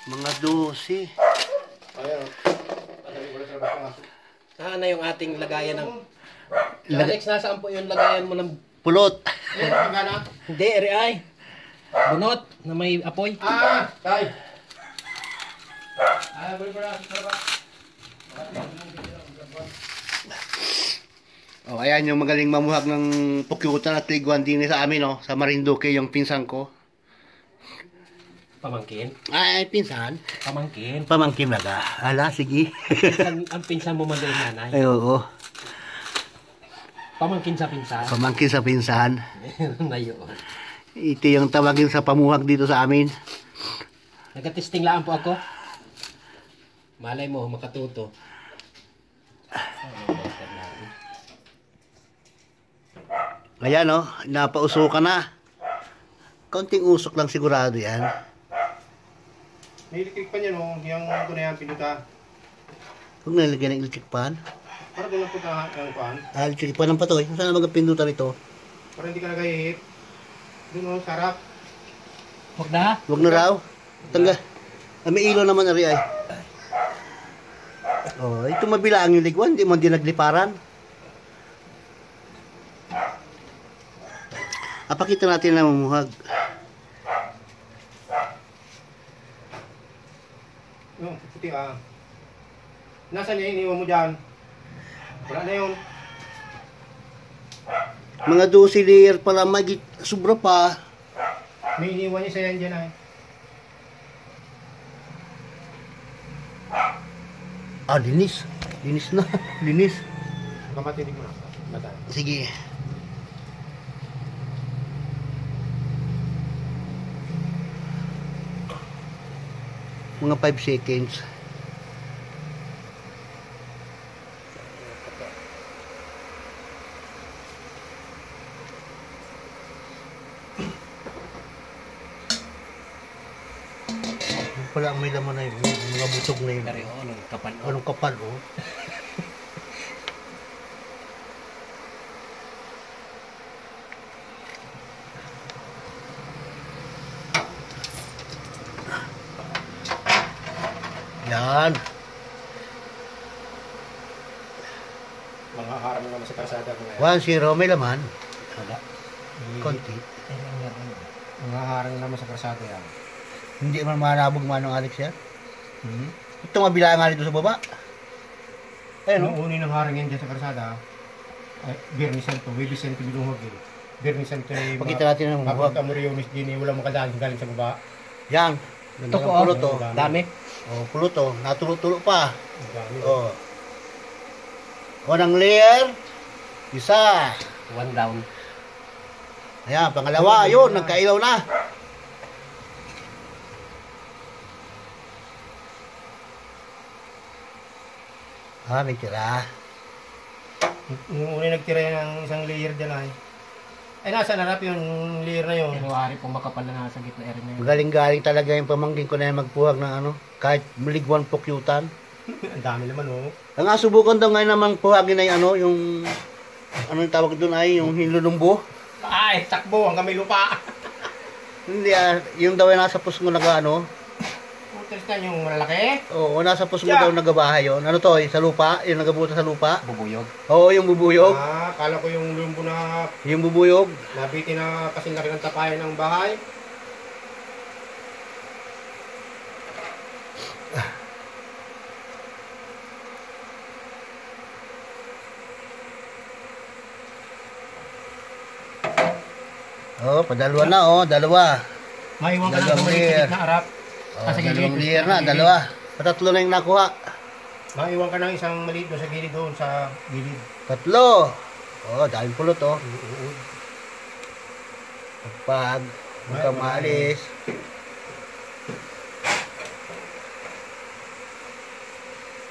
Mga 12. Ayan. Saan na yung ating lagayan ng... Alex, nasaan po yung lagayan mo ng... Pulot. Hindi, eri ay. Bunot na may apoy. Tay. Oh, ayan yung magaling mamuhag ng pukyutan at liguan din sa amin, oh, sa Marinduque, yung pinsan ko. Pamangkin? Ay, pinsan. Pamangkin. Pamangkin naga. Ala, sige. Ang pinsan mo man doon, nanay. Ay, oo. Pamangkin sa pinsan. Pamangkin sa pinsan. Na yun. Ito yung tawagin sa pamuhag dito sa amin. Nagkatesting lang po ako. Malay mo, makatuto. Ayan, oh, napausukan na. Konting usok lang sigurado yan. May electric pan yan, oh. Yung ito na yan, pinuta. Huwag nalagyan ng electric pan. Para doon lang punta ang pan. Electric pan ng patoy. Saan na magpindutan ito? Para hindi ka nagahihit. Doon, oh, sarap. Huwag na. Huwag na raw. Tangga. May ilaw naman na rin ay. Oh, ito mabilang yung liguan. Hindi mo din nagliparan. Apakita natin na mamuhag. Yung puti Nasaan niya iniwan mo dyan? Wala na yun. Mga 12 layer pala, sobra pa. May iniwan niya sa yan dyan ay. Linis. Linis na. Linis. Kamatinig mo na. Mata. Sige. Mga 5 seconds. Pala may laman na yun, mga butog na yun. Dari, oh, anong kapal. Anong kapal, oh. Yan. Mga harang naman sa karsada ko ngayon. 1-0, may laman. Wala. Konti. Mga harang naman sa karsada yan. Hindi man manabog manong Alex yan. Ito mabilang nga dito sa baba. Ayun, Nung uni ng harang yan dyan sa karsada, Birni Santo, Bibi Santo Bilungog yun. Birni Santo ay pakita natin ang buwag. Papunta mo rin din, wala makadaan galing sa baba. Yan. Ito po, Pulot, oh. dami. Oh, pulot, oh. Natulo-tulo pa. Ang dami. Oh. Unang layer. Isa. One down. Ayan, pangalawa. Ayun, nagkailaw na. May tira. Nung uni nagtira yan ng isang layer dyan ay. Ay nasa narap yung layer na yun. Inuwari pong makapal na nasa gitna area na yun. Galing-galing talaga yung pamangkin ko na yung magpuhag ng ano. Kahit maliguan pukyutan. Ang dami naman oh. Ang subukan daw ngayon namang puhagin ay ano, yung ano yung tawag doon ay yung hinlulumbo. Ay, takbo hanggang may lupa. Hindi yung daw ay nasa pusgo naga ano. Putas na yung malaki. Oo, nasa pusgo daw nagabahay yun. Ano to, sa lupa, yung nagabuta sa lupa. Bubuyog. Oo, yung bubuyog. Kala ko yung lumbo na Yung bubuyog. nabiti na kasing laki ng tapayan ng bahay. Oh, padalawa na oh, dalawa. Maiwan ka Dalawang ng maliit layer. na harap. Oh, Kasi dalawang gilid. layer na, dalawa. Patatlo na yung nakuha. Maiwan ka ng isang maliit doon sa gilid doon sa gilid. Tatlo. Oh, daming pulot oh. Pag huwag kang maalis.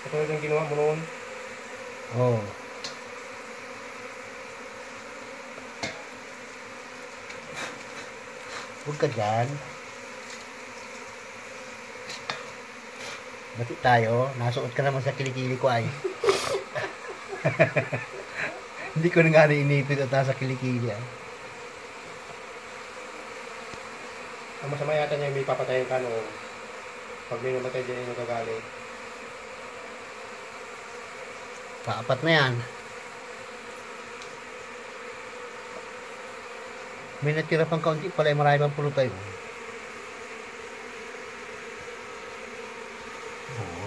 Katulad ng ginawa mo noon. Oh. Huwag ka dyan. Bakit tayo? Nasuot ka naman sa kilikili ko ay. Hindi ko na nga iniipit at nasa kilikili ay. Ang masama yata niya may papatayin ka noon. Pag may namatay dyan yung nagagalit. Paapat na yan. May natira pang kaunti pala, marami pang pulot tayo.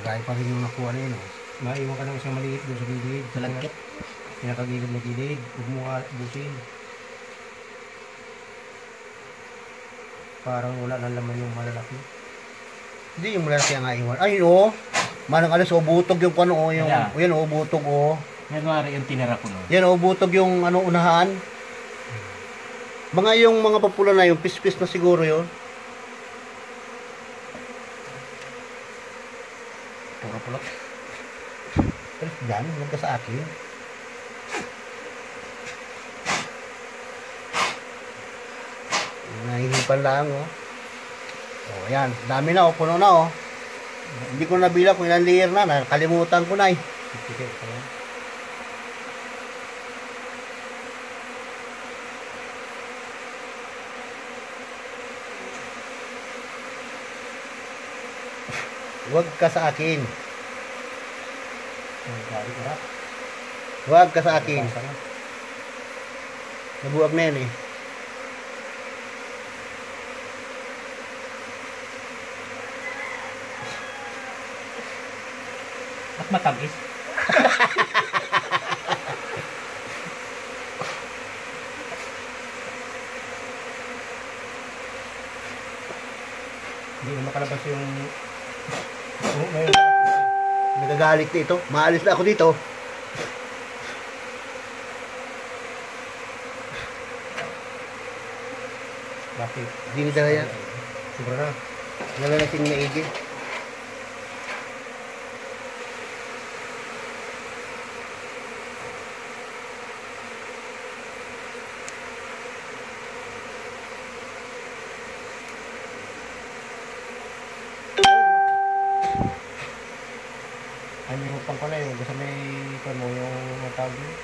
Marami pa rin yung nakuha na yun. Maiwan ka ng isang maliit doon sa gilid. Sa lagkit. Pinakagilid na gilid. Huwag mo busin. Parang wala nang laman yung malalaki. Hindi yung malalaki ang iwan. Ay, no. Manang alas, butog yung ano, yung, Yeah. yan, butog, January yung tinira ko nun. Yan, butog yung ano, unahan. Mga yung mga papula na yung pis-pis na siguro yun. Pura pulot. Pero dyan, huwag ka sa akin. Nahihipan lang, ayan, dami na, puno na, Hindi ko nabilang kung ilang layer na, nakalimutan ko na, Tikit pa yan. Huwag ka sa akin. Ang gari ka na. Huwag ka sa akin. Pasa na. Nabuwag na yan, At matamis. Hindi na makalabas yung... Ngayon. Nagagalit na ito. Maalis na ako dito. Bakit? Hindi nila yan. Sobra na. Nalalating na igi. Ay, may rupang ko na yun. Basta may kwan mo yung tawag yun.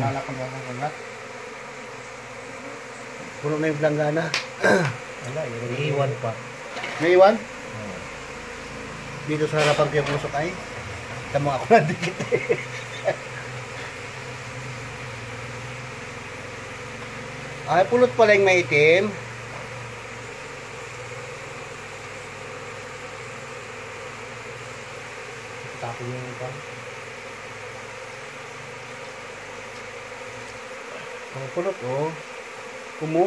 Lalakad ako ng kalat. Puno na yung planggana. Wala, yun. Iiwan pa. May iwan? Dito sa harapan ko yung pusok ay. Tama ako na dikit. Ay, pulot pala yung maitim. Tapon yung iba. Oh, pulot, Kumu.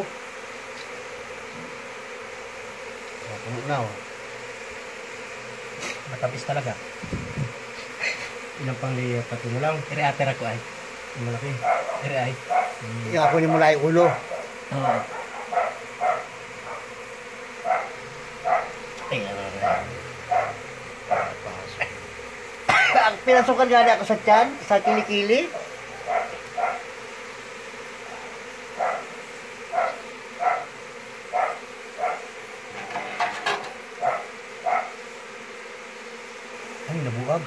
Puno na, Matamis talaga. Ilang pang layer? Tatlo na lang. Ire-ater ako ay. Yung malaki. Ire ay. Iyakunin mo lang yung ulo. Oo. Ay, Pinasukan gani ako sa tiyan, sa kilikili. Ay, nabuwag.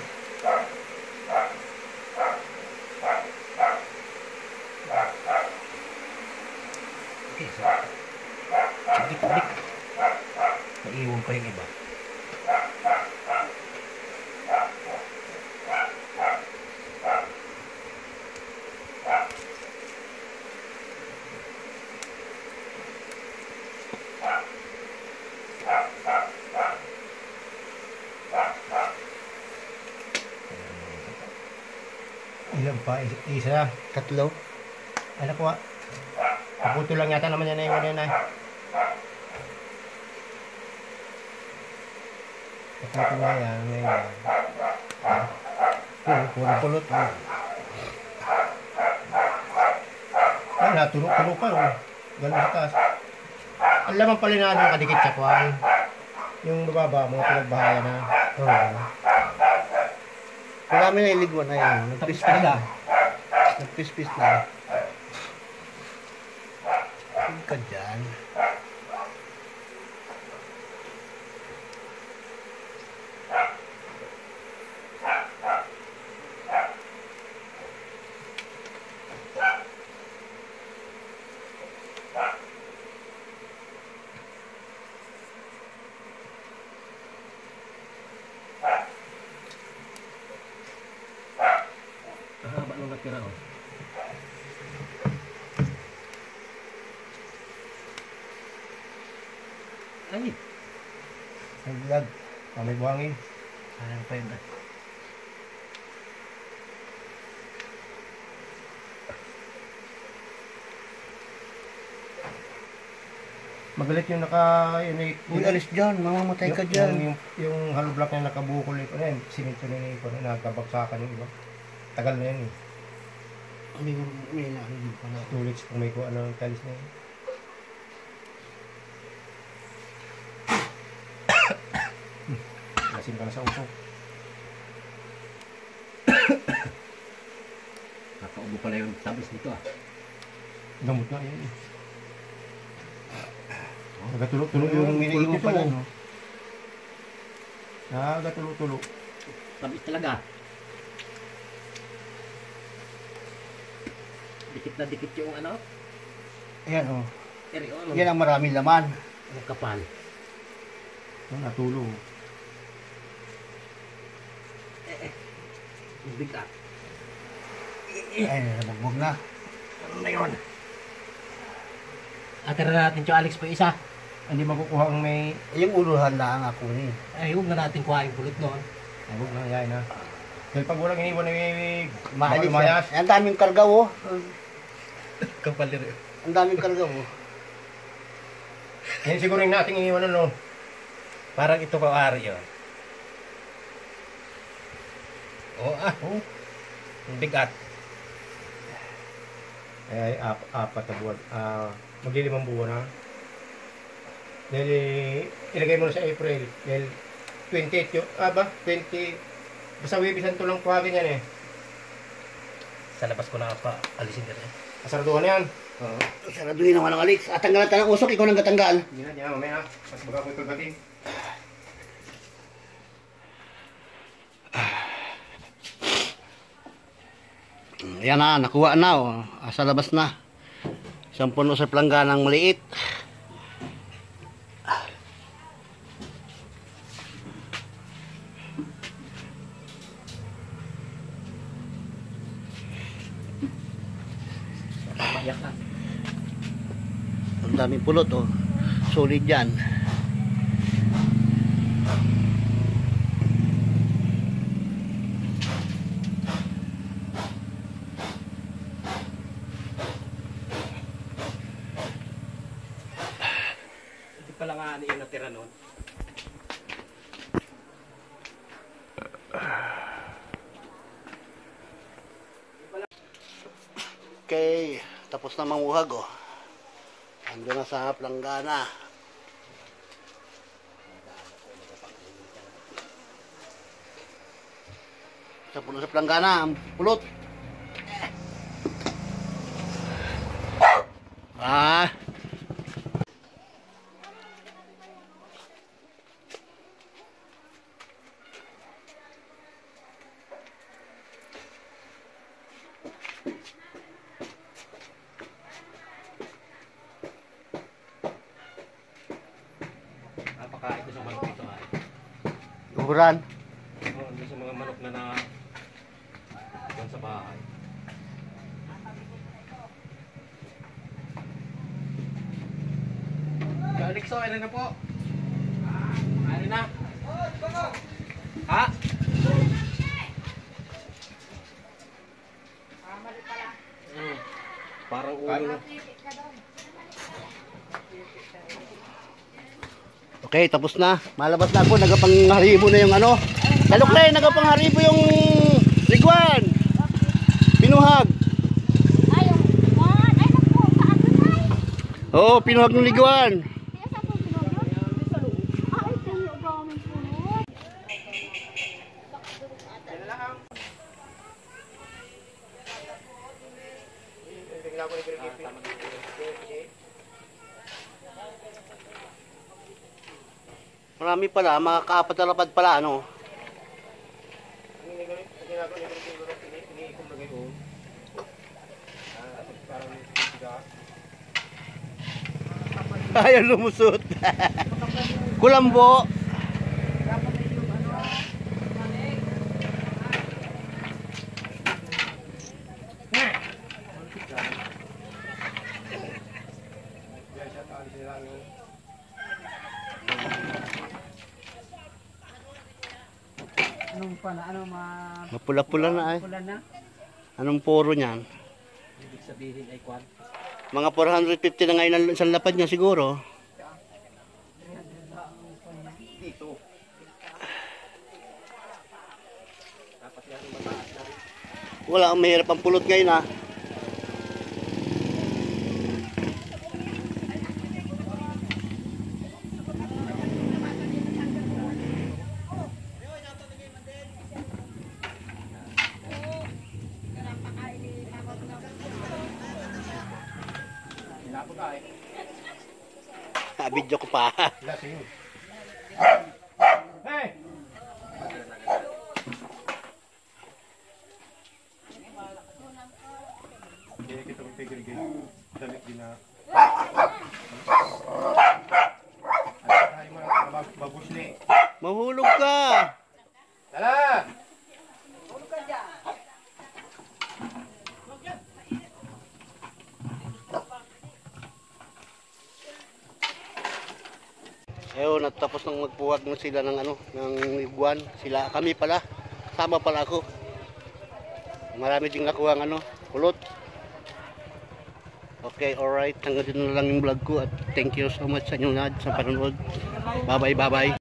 dik-dik. Naiiwan pa yung iba. Ilan pa? Isa. Tatlo. Ay, nakuha. Kaputo lang yata naman yan na yung yan ay. Kaputo nga yan. Ngayon. Puro pulot. Ay, natulog-tulog pa. Oh. Gano'n sa taas. Ang laman pala na yung kadikit sa kwan. Yung bababa, mga pinagbahayan na. Marami na iligwan na yan. Tapos Nagpispis talaga. na. Nagpispis na. Huwag ka dyan. natira oh. Ay, Ang vlog. May buhangin. sayang pa yun ah. Magalit yung naka... Uy, alis dyan, mamamatay ka dyan. Yung hollow block na nakabukol ito na yun. Simento na yun. Nagkabagsakan yung iba. Tagal na yun eh. May narinig pala. 2 weeks kung may kuha ng tiles na yun. Lasin ka na sa uso. Nakaubo pala yung tabis nito ah. Gamot na yun eh. Nagatulog-tulog yung Pulot pulot nito. pala, no? Nagatulog-tulog. Tabis talaga. Dikit na dikit yung ano. Ayan oh. Eri, ano? Yan ang maraming laman. Ang kapal. Natulog. Ang bigat. Ay, nabugbog na. Ano na yun? Atira na natin yung Alex pa isa. Hindi makukuha ang may... Yung uluhan lang ako ni. Ay, huwag na natin kuha yung pulot noon. Huwag na yayin na. Dahil pag walang iniwan na may... Maalis Mayas. yan. Ang daming karga oh. Kapal rin. Ang daming karga oh. Yan siguro yung nating iniwan na, no? Parang ito pa ari yun. Oo Oh. ang bigat. Ay, apat na buwan. Maglilimang buwan na. Dahil ilagay mo na sa April. Dahil 28 yun. 20. Basta wibisan to lang kuhagin yan eh. Sa labas ko na pa alisin din eh. Asarduhan yan. Oo. Saraduhin naman ang Alex. At tanggalan tayo ng usok, ikaw nang gatanggal. Hindi na, mamaya. Mas baga ko ito gating. Ayan na, nakuha na oh. Sa labas na. Isang puno sa plangganang maliit. Payak na. Ang daming pulot oh. Solid yan. Hindi pala nga ano yung natira noon. Okay, tapos na manguhag oh. Ando na sa planggana. Sa puno sa planggana, ang pulot. Ah. Napakain ko sa manok ito ay. Uhuran. Oo, hindi sa mga manok na doon sa bahay. Alex, ano na po? Ano na? Ha? Parang ulo na. Okay, tapos na. Malabas na ako. Nagapangharibo na yung ano. Kaluklay, nagapangharibo yung ligwan. Pinuhag. Ay, yung one. Ay, naku, saan doon ay? Oo, pinuhag ng ligwan. Kaya saan po sunod yun? Ay, puno, daming puno. Marami pala, mga kaapat na lapad pala, ano. Ayaw lumusot. Kulambo. Anong pala? Mapula-pula na ay. Pula na? Anong puro niyan? Ibig sabihin ay kwan. Mga 450 na ngayon ang isang lapad niya siguro. Dito. Wala ang mahirap ang pulot ngayon ah. Video ko pa. Wala sa'yo. Hey! Kaya kita magpigil-gil. Damit din na. At tayo mga babusli. Mahulog ka. Tala! Ayun, natapos nang magpuwag na sila ng ano, ng iguan. Sila, kami pala. Sama pala ako. Marami din nakuha ang ano, pulot. Okay, alright. Hanggang dito na lang yung vlog ko at thank you so much sa inyong lahat sa panonood. Bye bye, bye bye.